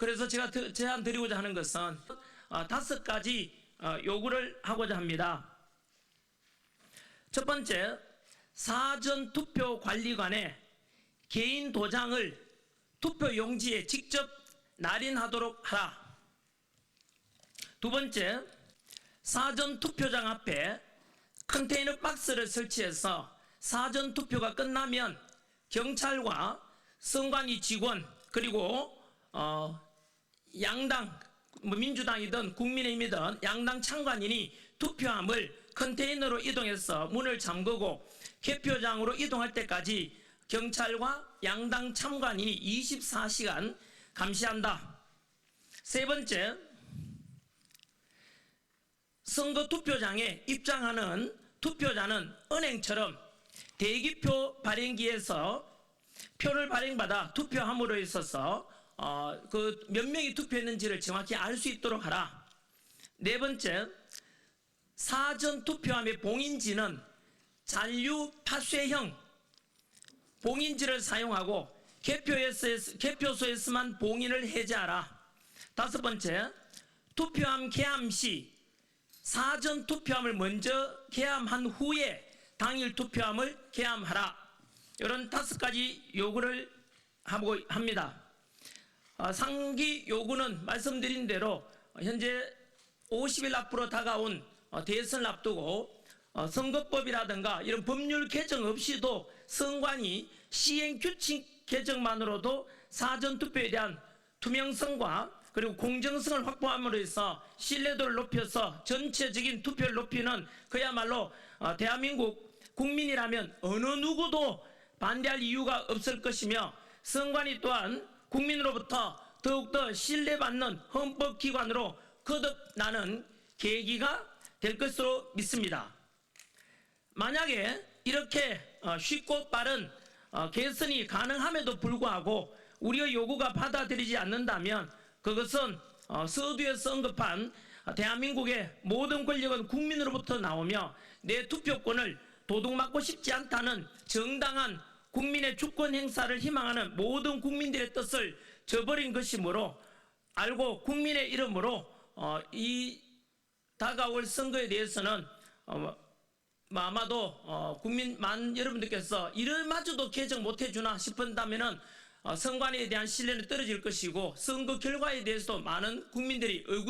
그래서 제가 제안 드리고자 하는 것은 5가지 요구를 하고자 합니다. 첫 번째, 사전투표관리관에 개인 도장을 투표용지에 직접 날인하도록 하라. 두 번째, 사전투표장 앞에 컨테이너 박스를 설치해서 사전투표가 끝나면 경찰과 선관위 직원 그리고 양당 민주당이든 국민의힘이든 양당 참관인이 투표함을 컨테이너로 이동해서 문을 잠그고 개표장으로 이동할 때까지 경찰과 양당 참관인이 24시간 감시한다. 세 번째, 선거 투표장에 입장하는 투표자는 은행처럼 대기표 발행기에서 표를 발행받아 투표함으로 있어서 그 몇 명이 투표했는지를 정확히 알 수 있도록 하라. 네 번째, 사전 투표함의 봉인지는 잔류 파쇄형 봉인지를 사용하고 개표소에서만 봉인을 해제하라. 다섯 번째, 투표함 개함 시 사전 투표함을 먼저 개함한 후에 당일 투표함을 개함하라. 이런 5가지 요구를 하고 합니다. 상기 요구는 말씀드린 대로 현재 50일 앞으로 다가온 대선을 앞두고 선거법이라든가 이런 법률 개정 없이도 선관위 시행규칙 개정만으로도 사전투표에 대한 투명성과 그리고 공정성을 확보함으로 해서 신뢰도를 높여서 전체적인 투표를 높이는 그야말로 대한민국 국민이라면 어느 누구도 반대할 이유가 없을 것이며 선관위 또한 국민으로부터 더욱더 신뢰받는 헌법기관으로 거듭나는 계기가 될 것으로 믿습니다. 만약에 이렇게 쉽고 빠른 개선이 가능함에도 불구하고 우리의 요구가 받아들이지 않는다면 그것은 서두에서 언급한 대한민국의 모든 권력은 국민으로부터 나오며 내 투표권을 도둑맞고 싶지 않다는 정당한 국민의 주권 행사를 희망하는 모든 국민들의 뜻을 저버린 것이므로 알고 국민의 이름으로 이 다가올 선거에 대해서는 아마도 국민 여러분들께서 이를마저도 개정 못해주나 싶은다면은 선관위에 대한 신뢰는 떨어질 것이고 선거 결과에 대해서도 많은 국민들이